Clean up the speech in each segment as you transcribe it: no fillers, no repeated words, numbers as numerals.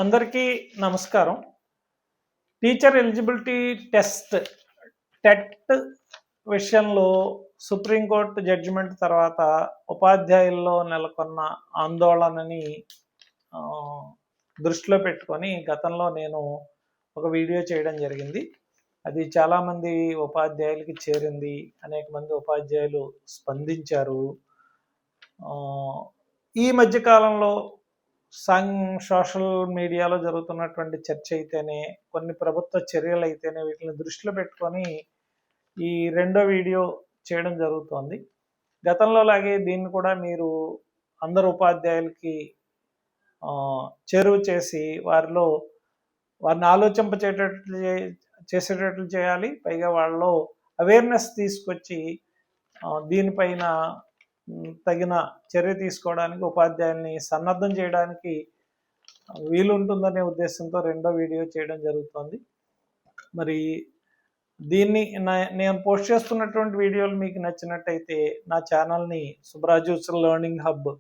అందరికీ నమస్కారం. Teacher eligibility test TET విషయంలో సుప్రీంకోర్టు జడ్జిమెంట్ తర్వాత ఉపాధ్యాయుల్లో నెలకొన్న ఆందోళనని దృష్టిలో పెట్టుకొని గతంలో నేను ఒక వీడియో చేయడం జరిగింది. అది చాలామంది ఉపాధ్యాయులకి చేరింది. అనేక మంది ఉపాధ్యాయులు స్పందించారు. ఈ మధ్యకాలంలో సోషల్ మీడియాలో జరుగుతున్నటువంటి చర్చ అయితేనే, కొన్ని ప్రభుత్వ చర్యలు అయితేనే, వీటిని దృష్టిలో పెట్టుకొని ఈ రెండో వీడియో చేయడం జరుగుతోంది. గతంలో లాగే దీన్ని కూడా మీరు అందరు ఉపాధ్యాయులకి చేరువ చేసి వారిని చేసేటట్లు చేయాలి. పైగా వాళ్ళలో అవేర్నెస్ తీసుకొచ్చి దీనిపైన తగిన చర్య తీసుకోవడానికి ఉపాధ్యాయుల్ని సన్నద్ధం చేయడానికి వీలుంటుందనే ఉద్దేశంతో రెండో వీడియో చేయడం జరుగుతుంది. మరి దీన్ని నేను పోస్ట్ చేస్తున్నటువంటి వీడియోలు మీకు నచ్చినట్టయితే నా ఛానల్ని సుబ్రాజు లెర్నింగ్ హబ్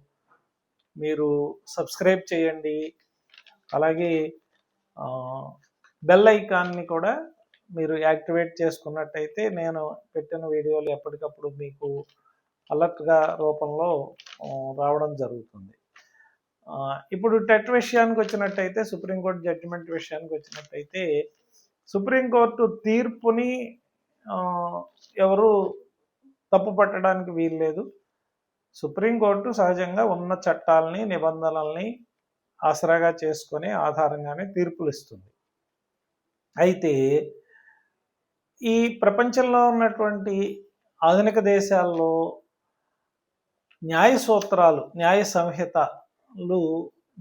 మీరు సబ్స్క్రైబ్ చేయండి. అలాగే బెల్ ఐకాన్ని కూడా మీరు యాక్టివేట్ చేసుకున్నట్టయితే నేను పెట్టిన వీడియోలు ఎప్పటికప్పుడు మీకు అలర్ట్గా రూపంలో రావడం జరుగుతుంది. ఇప్పుడు టెట్ విషయానికి వచ్చినట్టయితే, సుప్రీంకోర్టు జడ్జిమెంట్ విషయానికి వచ్చినట్టయితే, సుప్రీంకోర్టు తీర్పుని ఎవరు తప్పు పట్టడానికి వీల్లేదు. సుప్రీంకోర్టు సహజంగా ఉన్న చట్టాలని, నిబంధనల్ని ఆసరాగా చేసుకొని ఆధారంగానే తీర్పులు ఇస్తుంది. అయితే ఈ ప్రపంచంలో ఉన్నటువంటి ఆధునిక దేశాల్లో న్యాయ సూత్రాలు, న్యాయ సంహితలు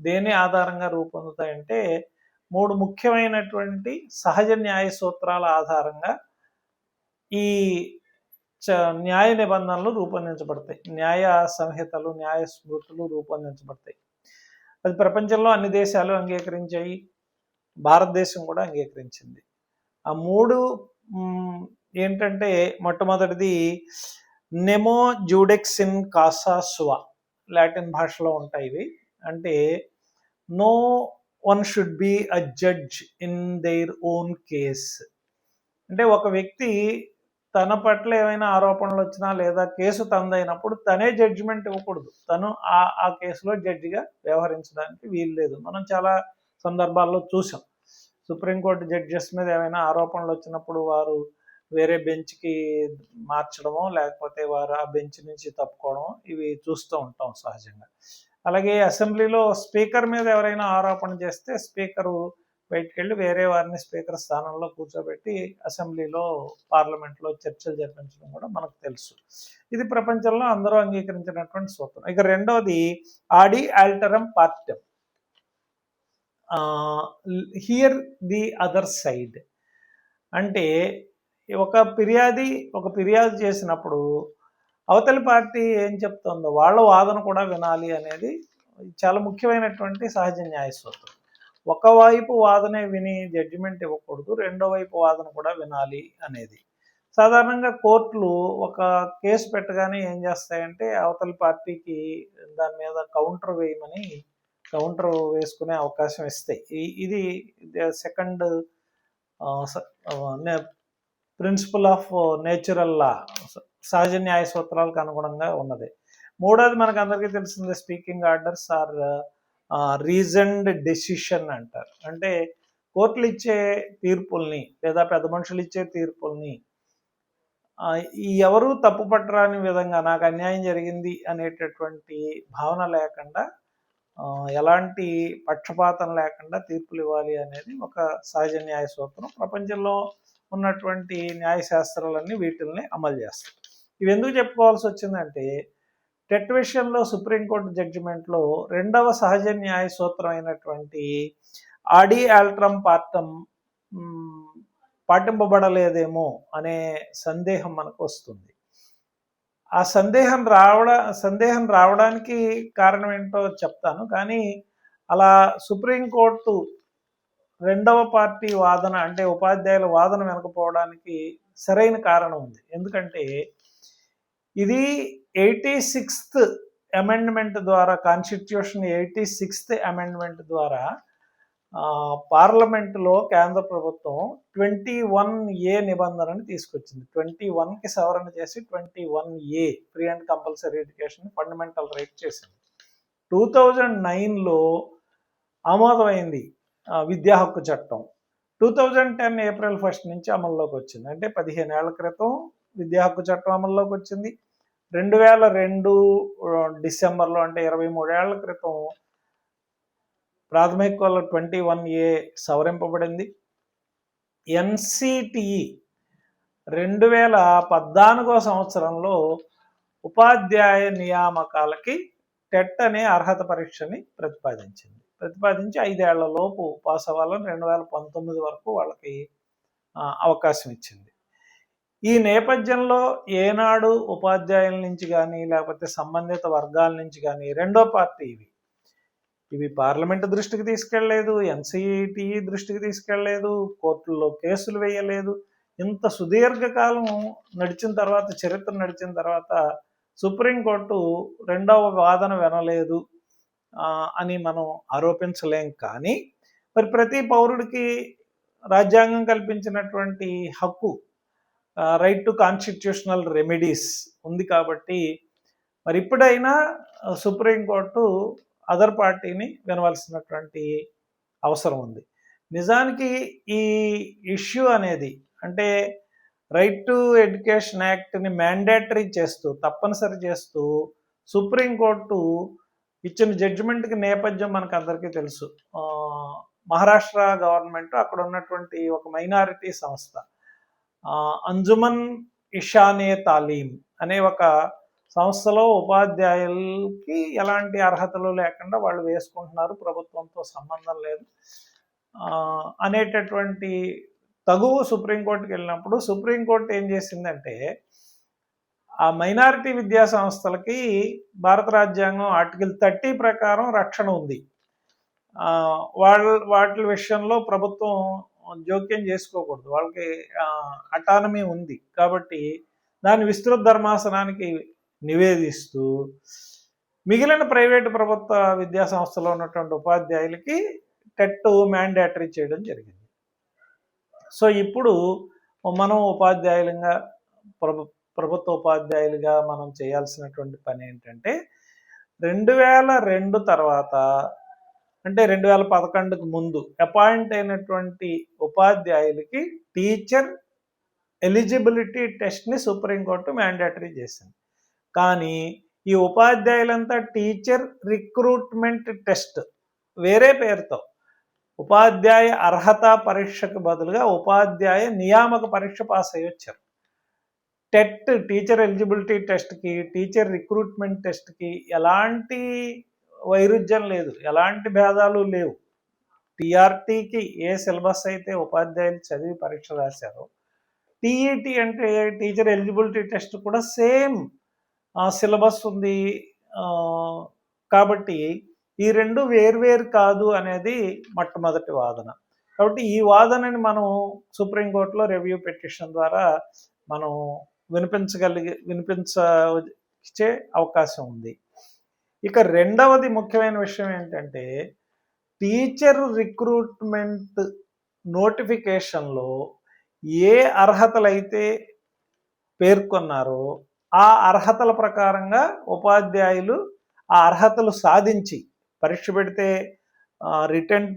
దేని ఆధారంగా రూపొందుతాయంటే, 3 ముఖ్యమైనటువంటి సహజ న్యాయ సూత్రాల ఆధారంగా ఈ న్యాయ నిబంధనలు రూపొందించబడతాయి. న్యాయ సంహితలు, న్యాయ స్మృతులు రూపొందించబడతాయి. అది ప్రపంచంలో అన్ని దేశాలు అంగీకరించాయి, భారతదేశం కూడా అంగీకరించింది. ఆ 3 ఏంటంటే, మొట్టమొదటిది నెమో జూడెక్స్ ఇన్ కాసా సువా, లాటిన్ భాషలో ఉంటాయి ఇవి. అంటే no one should be a judge in their own case. అంటే ఒక వ్యక్తి తన పట్ల ఏమైనా ఆరోపణలు వచ్చినా లేదా కేసు తనదైనప్పుడు తనే జడ్జిమెంట్ ఇవ్వకూడదు. తను ఆ కేసులో జడ్జిగా వ్యవహరించడానికి వీలు లేదు. మనం చాలా సందర్భాల్లో చూసాం. సుప్రీంకోర్టు జడ్జెస్ మీద ఏమైనా ఆరోపణలు వచ్చినప్పుడు వారు వేరే బెంచ్కి మార్చడమో, లేకపోతే వారు ఆ బెంచ్ నుంచి తప్పుకోవడం, ఇవి చూస్తూ ఉంటాం సహజంగా. అలాగే అసెంబ్లీలో స్పీకర్ మీద ఎవరైనా ఆరోపణ చేస్తే స్పీకరు బయటికి వెళ్ళి వేరే వారిని స్పీకర్ స్థానంలో కూర్చోబెట్టి అసెంబ్లీలో, పార్లమెంట్లో చర్చలు జరిపించడం కూడా మనకు తెలుసు. ఇది ప్రపంచంలో అందరూ అంగీకరించినటువంటి సూత్రం. ఇక రెండోది audi alteram partem, hear the other side. అంటే ఒక ఫిర్యాదు చేసినప్పుడు అవతలి పార్టీ ఏం చెప్తుందో వాళ్ళ వాదన కూడా వినాలి అనేది చాలా ముఖ్యమైనటువంటి సహజ న్యాయ సూత్రం. ఒకవైపు వాదనే విని జడ్జిమెంట్ ఇవ్వకూడదు, రెండో వైపు వాదన కూడా వినాలి అనేది. సాధారణంగా కోర్టులు ఒక కేసు పెట్టగానే ఏం చేస్తాయంటే, అవతలి పార్టీకి దాని మీద కౌంటర్ వేసుకునే అవకాశం ఇస్తాయి. ఇది second principle of natural law, సహజ న్యాయ సూత్రాలకు అనుగుణంగా ఉన్నది. మూడోది మనకు అందరికీ తెలిసిందే, speaking orders or reasoned decision అంటారు. అంటే కోర్టులు ఇచ్చే తీర్పుల్ని లేదా పెద్ద మనుషులు ఇచ్చే తీర్పుల్ని ఎవరు తప్పు పట్టరాని విధంగా, నాకు అన్యాయం జరిగింది అనేటటువంటి భావన లేకుండా, ఎలాంటి పక్షపాతం లేకుండా తీర్పులు ఇవ్వాలి అనేది ఒక సహజ న్యాయ సూత్రం. ప్రపంచంలో ఉన్నటువంటి న్యాయశాస్త్రాలన్నీ వీటిల్ని అమలు చేస్తాయి. ఇవి ఎందుకు చెప్పుకోవాల్సి వచ్చిందంటే, టెట్ విషయంలో సుప్రీంకోర్టు జడ్జిమెంట్లో రెండవ సహజ న్యాయ సూత్రం అయినటువంటి ఆడి ఆల్టరమ్ పార్టమ్ పాటింపబడలేదేమో అనే సందేహం మనకు వస్తుంది. ఆ సందేహం రావడానికి కారణం ఏంటో చెప్తాను. కానీ అలా సుప్రీంకోర్టు రెండవ పార్టీ వాదన, అంటే ఉపాధ్యాయుల వాదన వెనకపోవడానికి సరైన కారణం ఉంది. ఎందుకంటే ఇది 86th అమెండ్మెంట్ ద్వారా, కాన్స్టిట్యూషన్ 86th అమెండ్మెంట్ ద్వారా పార్లమెంటులో కేంద్ర ప్రభుత్వం 21A నిబంధనని తీసుకొచ్చింది. 21కి సవరణ చేసి 21A free and compulsory education fundamental right చేసింది. 2009లో ఆమోదమైంది విద్యా హక్కు చట్టం. 2010 ఏప్రిల్ 1 నుంచి అమల్లోకి వచ్చింది. అంటే 15 ఏళ్ల క్రితం విద్యా హక్కు చట్టం అమల్లోకి వచ్చింది. 2002 డిసెంబర్లో అంటే 23 ఏళ్ల క్రితం ప్రాథమిక కోళ్ళ 21A సవరింపబడింది. NCTE 2014 సంవత్సరంలో ఉపాధ్యాయ నియామకాలకి టెట్ అనే అర్హత పరీక్షని ప్రతిపాదించి 5 ఏళ్లలోపు పాస్ అవ్వాలని 2019 వరకు వాళ్ళకి అవకాశం ఇచ్చింది. ఈ నేపథ్యంలో ఏనాడు ఉపాధ్యాయుల నుంచి కానీ లేకపోతే సంబంధిత వర్గాల నుంచి కానీ రెండో పార్టీ ఇవి పార్లమెంటు దృష్టికి తీసుకెళ్లలేదు, NCTE దృష్టికి తీసుకెళ్లలేదు, కోర్టుల్లో కేసులు వేయలేదు. ఇంత సుదీర్ఘకాలం నడిచిన తర్వాత, చరిత్ర నడిచిన తర్వాత సుప్రీంకోర్టు రెండవ వాదన వినలేదు అని మనం ఆరోపించలేం. కానీ మరి ప్రతి పౌరుడికి రాజ్యాంగం కల్పించినటువంటి హక్కు, రైట్ టు కాన్స్టిట్యూషనల్ రెమెడీస్ ఉంది కాబట్టి మరి ఇప్పుడైనా సుప్రీంకోర్టు అదర్ పార్టీని వినవలసినటువంటి అవసరం ఉంది. నిజానికి ఈ ఇష్యూ అనేది అంటే రైట్ టు ఎడ్యుకేషన్ యాక్ట్ని మ్యాండేటరీ చేస్తూ, తప్పనిసరి చేస్తూ సుప్రీంకోర్టు ఇచ్చిన జడ్జిమెంట్కి నేపథ్యం మనకు అందరికీ తెలుసు. మహారాష్ట్ర గవర్నమెంట్ అక్కడ ఉన్నటువంటి ఒక మైనారిటీ సంస్థ అంజుమన్ ఇషానే తాలీం అనే ఒక సంస్థలో ఉపాధ్యాయులకి ఎలాంటి అర్హతలు లేకుండా వాళ్ళు వేసుకుంటున్నారు, ప్రభుత్వంతో సంబంధం లేదు అనేటటువంటి తగువు సుప్రీంకోర్టుకి వెళ్ళినప్పుడు సుప్రీంకోర్టు ఏం చేసిందంటే ఆ మైనారిటీ విద్యా సంస్థలకి భారత రాజ్యాంగం ఆర్టికల్ 30 ప్రకారం రక్షణ ఉంది. వాటి విషయంలో ప్రభుత్వం జోక్యం చేసుకోకూడదు, వాళ్ళకి అటానమీ ఉంది. కాబట్టి దాని విస్తృత ధర్మాసనానికి నివేదిస్తూ మిగిలిన ప్రైవేటు ప్రభుత్వ విద్యా సంస్థలో ఉన్నటువంటి ఉపాధ్యాయులకి టెట్ మ్యాండేటరీ చేయడం జరిగింది. సో ఇప్పుడు మనం ఉపాధ్యాయులుగా, ప్రభుత్వ ఉపాధ్యాయులుగా మనం చేయాల్సినటువంటి పని ఏంటంటే 2002 తర్వాత అంటే 2011కు ముందు అపాయింట్ అయినటువంటి ఉపాధ్యాయులకి టీచర్ ఎలిజిబిలిటీ టెస్ట్ని సుప్రీంకోర్టు మ్యాండేటరీ చేసింది. కానీ ఈ ఉపాధ్యాయులంతా టీచర్ రిక్రూట్మెంట్ టెస్ట్ వేరే పేరుతో ఉపాధ్యాయ అర్హత పరీక్షకు బదులుగా ఉపాధ్యాయ నియామక పరీక్ష పాస్ అయ్యి వచ్చారు. టెట్ టీచర్ ఎలిజిబిలిటీ టెస్ట్కి, టీచర్ రిక్రూట్మెంట్ టెస్ట్కి ఎలాంటి వైరుధ్యం లేదు, ఎలాంటి భేదాలు లేవు. టీఆర్టీకి ఏ సిలబస్ అయితే ఉపాధ్యాయులు చదివి పరీక్ష రాశారో టీఈటీ అంటే టీచర్ ఎలిజిబిలిటీ టెస్ట్ కూడా సేమ్ సిలబస్ ఉంది. కాబట్టి ఈ రెండు వేర్వేరు కాదు అనేది మొట్టమొదటి వాదన. కాబట్టి ఈ వాదనని మనం సుప్రీంకోర్టులో రివ్యూ పిటిషన్ ద్వారా మనం వినిపించే అవకాశం ఉంది. ఇక రెండవది ముఖ్యమైన విషయం ఏంటంటే టీచర్ రిక్రూట్మెంట్ నోటిఫికేషన్లో ఏ అర్హతలైతే పేర్కొన్నారో ఆ అర్హతల ప్రకారంగా ఉపాధ్యాయులు ఆ అర్హతలు సాధించి పరీక్ష పెడితే రిటర్న్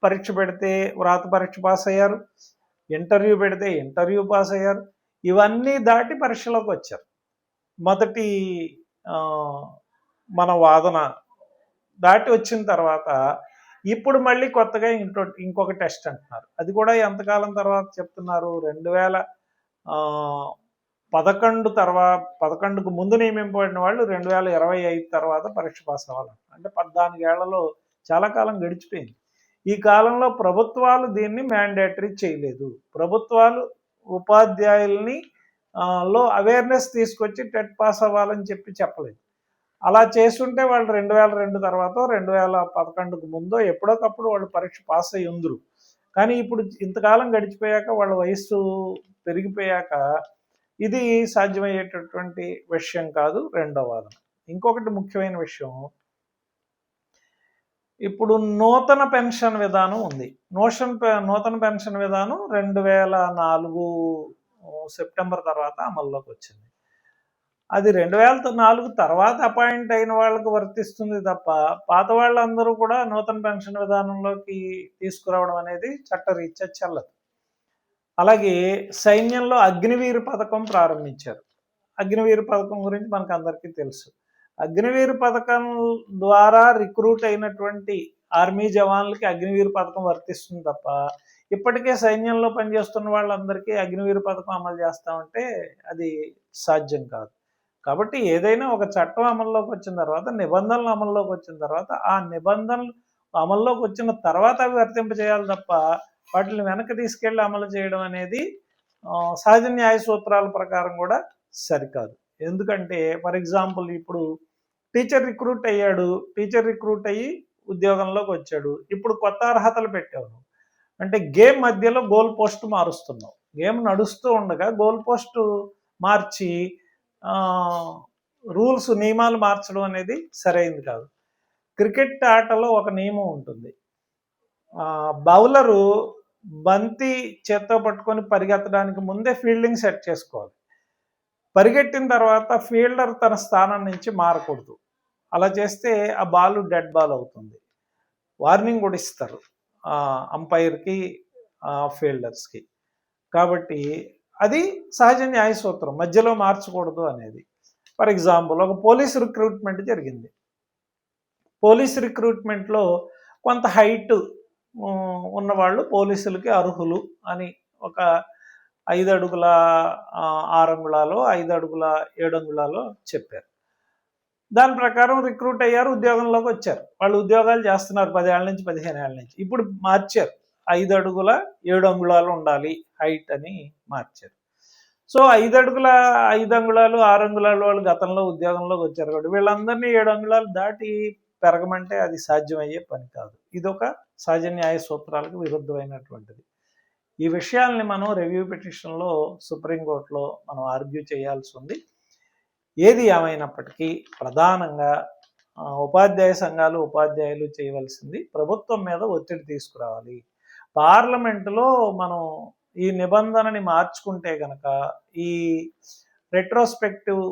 పరీక్ష పెడితే వ్రాత పరీక్ష పాస్ అయ్యారు, ఇంటర్వ్యూ పెడితే ఇంటర్వ్యూ పాస్ అయ్యారు, ఇవన్నీ దాటి పరీక్షలోకి వచ్చారు. మొదటి మన వాదన దాటి వచ్చిన తర్వాత ఇప్పుడు మళ్ళీ కొత్తగా ఇంకొక టెస్ట్ అంటున్నారు. అది కూడా ఎంతకాలం తర్వాత చెప్తున్నారు? 2011కు ముందు నియమింపబడిన వాళ్ళు 2025 తర్వాత పరీక్ష పాస్ అవ్వాలంట. అంటే 14 ఏళ్లలో చాలా కాలం గడిచిపోయింది. ఈ కాలంలో ప్రభుత్వాలు దీన్ని మ్యాండేటరీ చేయలేదు. ప్రభుత్వాలు ఉపాధ్యాయుల్ని లో అవేర్నెస్ తీసుకొచ్చి టెట్ పాస్ అవ్వాలని చెప్పలేదు. అలా చేస్తుంటే వాళ్ళు 2002 తర్వాత 2011కు ముందో ఎప్పుడోకప్పుడు వాళ్ళు పరీక్ష పాస్ అయ్యి ఉందరు. కానీ ఇప్పుడు ఇంతకాలం గడిచిపోయాక వాళ్ళ వయస్సు పెరిగిపోయాక ఇది సాధ్యమయ్యేటటువంటి విషయం కాదు. రెండో వాదన. ఇంకొకటి ముఖ్యమైన విషయం, ఇప్పుడు నూతన పెన్షన్ విధానం ఉంది. నూతన పెన్షన్ విధానం 2004 సెప్టెంబర్ తర్వాత అమల్లోకి వచ్చింది. అది 2004 తర్వాత అపాయింట్ అయిన వాళ్ళకు వర్తిస్తుంది తప్ప పాత వాళ్ళందరూ కూడా నూతన పెన్షన్ విధానంలోకి తీసుకురావడం అనేది చట్టరీత్యా చెల్లదు. అలాగే సైన్యంలో అగ్నివీర్ పథకం ప్రారంభించారు. అగ్నివీర్ పథకం గురించి మనకు అందరికీ తెలుసు. అగ్నివీర్ పథకం ద్వారా రిక్రూట్ అయినటువంటి ఆర్మీ జవాన్లకి అగ్నివీర్ పథకం వర్తిస్తుంది తప్ప ఇప్పటికే సైన్యంలో పనిచేస్తున్న వాళ్ళందరికీ అగ్నివీర్ పథకం అమలు చేస్తామంటే అది సాధ్యం కాదు. కాబట్టి ఏదైనా ఒక చట్టం అమల్లోకి వచ్చిన తర్వాత, నిబంధనలు అమల్లోకి వచ్చిన తర్వాత, ఆ నిబంధనలు అమల్లోకి వచ్చిన తర్వాత అవి వర్తింపజేయాలి తప్ప వాటిని వెనక్కి తీసుకెళ్లి అమలు చేయడం అనేది సహజ న్యాయ సూత్రాల ప్రకారం కూడా సరికాదు. ఎందుకంటే ఫర్ ఎగ్జాంపుల్ ఇప్పుడు టీచర్ రిక్రూట్ అయ్యాడు, టీచర్ రిక్రూట్ అయ్యి ఉద్యోగంలోకి వచ్చాడు. ఇప్పుడు కొత్త అర్హతలు పెట్టావు, అంటే గేమ్ మధ్యలో గోల్ పోస్ట్ మారుస్తున్నావు. గేమ్ నడుస్తూ ఉండగా గోల్ పోస్ట్ మార్చి రూల్స్ నియమాలు మార్చడం అనేది సరైంది కాదు. క్రికెట్ ఆటలో ఒక నియమం ఉంటుంది. బౌలరు బంతి చేత్తో పట్టుకొని పరిగెత్తడానికి ముందే ఫీల్డింగ్ సెట్ చేసుకోవాలి. పరిగెట్టిన తర్వాత ఫీల్డర్ తన స్థానం నుంచి మారకూడదు. అలా చేస్తే ఆ బాల్ డెడ్ బాల్ అవుతుంది. వార్నింగ్ కూడా ఇస్తారు అంపైర్కి, ఫీల్డర్స్కి. కాబట్టి అది సహజ న్యాయ సూత్రం, మధ్యలో మార్చకూడదు అనేది. ఫర్ ఎగ్జాంపుల్ ఒక పోలీస్ రిక్రూట్మెంట్ జరిగింది. పోలీస్ రిక్రూట్మెంట్లో కొంత హైట్ ఉన్నవాళ్ళు పోలీసులకి అర్హులు అని ఒక 5 అడుగుల 6 అంగుళాలు, 5 అడుగుల 7 అంగుళాలు చెప్పారు. దాని ప్రకారం రిక్రూట్ అయ్యారు, ఉద్యోగంలోకి వచ్చారు. వాళ్ళు ఉద్యోగాలు చేస్తున్నారు 10 ఏళ్ళ నుంచి 15 ఏళ్ళ నుంచి. ఇప్పుడు మార్చారు, 5 అడుగుల 7 అంగుళాలు ఉండాలి హైట్ అని మార్చారు. సో 5 అడుగుల 5 అంగుళాలు 6 అంగుళాలు వాళ్ళు గతంలో ఉద్యోగంలోకి వచ్చారు కాబట్టి వీళ్ళందరినీ 7 అంగుళాలు దాటి పెరగమంటే అది సాధ్యమయ్యే పని కాదు. ఇదొక సహజ న్యాయ సూత్రాలకు విరుద్ధమైనటువంటిది. ఈ విషయాల్ని మనం రివ్యూ పిటిషన్లో సుప్రీంకోర్టులో మనం ఆర్గ్యూ చేయాల్సి ఉంది. ఏది ఏమైనప్పటికీ ప్రధానంగా ఉపాధ్యాయ సంఘాలు, ఉపాధ్యాయులు చేయవలసింది ప్రభుత్వం మీద ఒత్తిడి తీసుకురావాలి. పార్లమెంటులో మనం ఈ నిబంధనని మార్చుకుంటే కనుక ఈ రెట్రోస్పెక్టివ్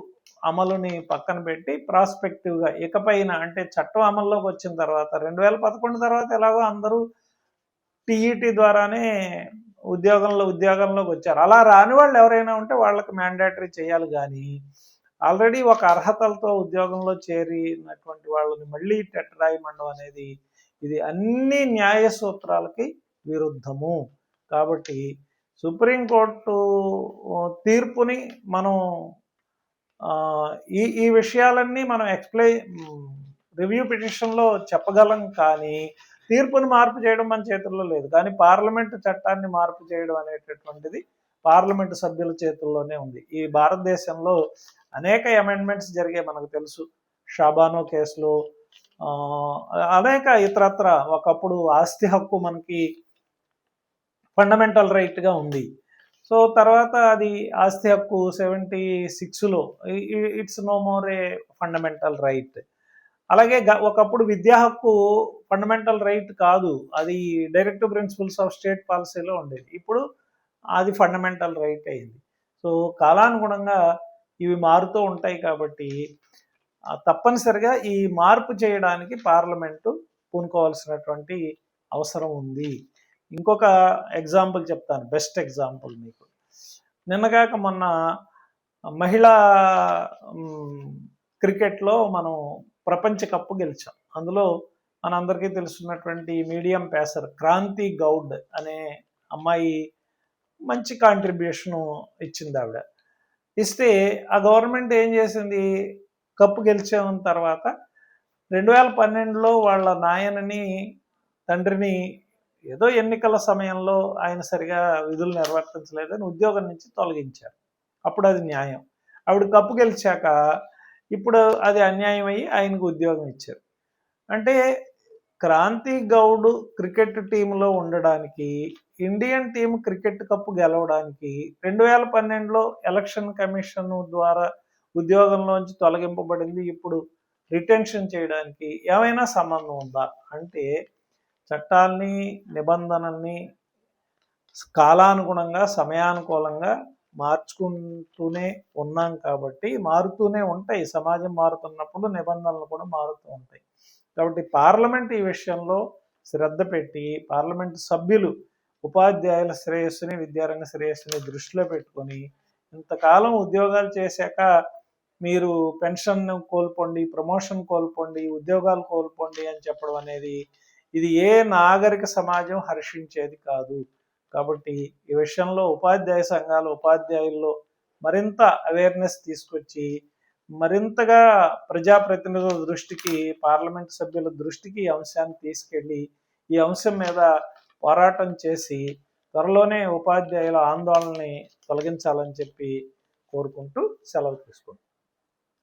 అమలుని పక్కన పెట్టి ప్రాస్పెక్టివ్గా ఇకపైన, అంటే చట్టం అమల్లోకి వచ్చిన తర్వాత 2011 తర్వాత ఎలాగో అందరూ టీఈటీ ద్వారానే ఉద్యోగంలోకి వచ్చారు. అలా రాని వాళ్ళు ఎవరైనా ఉంటే వాళ్ళకి మ్యాండేటరీ చేయాలి. కానీ ఆల్రెడీ ఒక అర్హతలతో ఉద్యోగంలో చేరినటువంటి వాళ్ళని మళ్ళీ రాయమండం అనేది ఇది అన్ని న్యాయ సూత్రాలకి విరుద్ధము. కాబట్టి సుప్రీంకోర్టు తీర్పుని మనం ఈ విషయాలన్నీ మనం రివ్యూ పిటిషన్లో చెప్పగలం, కానీ తీర్పుని మార్పు చేయడం మన చేతుల్లో లేదు. కానీ పార్లమెంటు చట్టాన్ని మార్పు చేయడం అనేటటువంటిది పార్లమెంటు సభ్యుల చేతుల్లోనే ఉంది. ఈ భారతదేశంలో అనేక అమెండ్మెంట్స్ జరిగాయి, మనకు తెలుసు. షాబానో కేసులో అనేక ఇతరత్ర. ఒకప్పుడు ఆస్తి హక్కు మనకి ఫండమెంటల్ రైట్గా ఉంది. సో తర్వాత అది ఆస్తి హక్కు 76లో it's no more a fundamental right. అలాగే ఒకప్పుడు విద్యా హక్కు ఫండమెంటల్ రైట్ కాదు, అది డైరెక్టివ్ ప్రిన్సిపల్స్ ఆఫ్ స్టేట్ పాలసీలో ఉండేది. ఇప్పుడు అది ఫండమెంటల్ రైట్ అయింది. సో కాలానుగుణంగా ఇవి మారుతూ ఉంటాయి. కాబట్టి తప్పనిసరిగా ఈ మార్పు చేయడానికి పార్లమెంటు పూనుకోవాల్సినటువంటి అవసరం ఉంది. ఇంకొక ఎగ్జాంపుల్ చెప్తాను, బెస్ట్ ఎగ్జాంపుల్ మీకు. నిన్నగాక మొన్న మహిళా క్రికెట్లో మనం ప్రపంచ కప్పు గెలిచాం. అందులో మనందరికీ తెలుసున్నటువంటి మీడియం పేసర్ క్రాంతి గౌడ్ అనే అమ్మాయి మంచి కాంట్రిబ్యూషను ఇచ్చింది. ఆవిడ ఇస్తే ఆ గవర్నమెంట్ ఏం చేసింది, కప్పు గెలిచిన తర్వాత 2012లో వాళ్ళ నాయనని, తండ్రిని ఏదో ఎన్నికల సమయంలో ఆయన సరిగా విధులు నిర్వర్తించలేదని ఉద్యోగం నుంచి తొలగించారు. అప్పుడు అది న్యాయం. ఆవిడ కప్పు గెలిచాక ఇప్పుడు అది అన్యాయం అయ్యి ఆయనకు ఉద్యోగం ఇచ్చారు. అంటే క్రాంతి గౌడ్ క్రికెట్ టీంలో ఉండడానికి, ఇండియన్ టీం క్రికెట్ కప్పు గెలవడానికి 2012లో ఎలక్షన్ కమిషన్ ద్వారా ఉద్యోగంలోంచి తొలగింపబడింది. ఇప్పుడు రిటెన్షన్ చేయడానికి ఏమైనా సంబంధం ఉందా అంటే చట్టాల్ని నిబంధనల్ని కాలానుగుణంగా సమయానుకూలంగా మార్చుకుంటూనే ఉన్నాం కాబట్టి మారుతూనే ఉంటాయి. సమాజం మారుతున్నప్పుడు నిబంధనలు కూడా మారుతూ ఉంటాయి. కాబట్టి పార్లమెంట్ ఈ విషయంలో శ్రద్ధ పెట్టి పార్లమెంట్ సభ్యులు ఉపాధ్యాయుల శ్రేయస్సుని విద్యారంగ శ్రేయస్సుని దృష్టిలో పెట్టుకొని ఇంతకాలం ఉద్యోగాలు చేశాక మీరు పెన్షన్ కోల్పోండి, ప్రమోషన్ కోల్పోండి, ఉద్యోగాలు కోల్పోండి అని చెప్పడం అనేది ఇది ఏ నాగరిక సమాజం హర్షించేది కాదు. కాబట్టి ఈ విషయంలో ఉపాధ్యాయ సంఘాలు ఉపాధ్యాయుల్లో మరింత అవేర్నెస్ తీసుకొచ్చి మరింతగా ప్రజాప్రతినిధుల దృష్టికి పార్లమెంట్ సభ్యుల దృష్టికి ఈ అంశాన్ని తీసుకెళ్ళి ఈ అంశం మీద పోరాటం చేసి త్వరలోనే ఉపాధ్యాయుల ఆందోళనని తొలగించాలని చెప్పి కోరుకుంటూ సెలవు తీసుకుంటాం.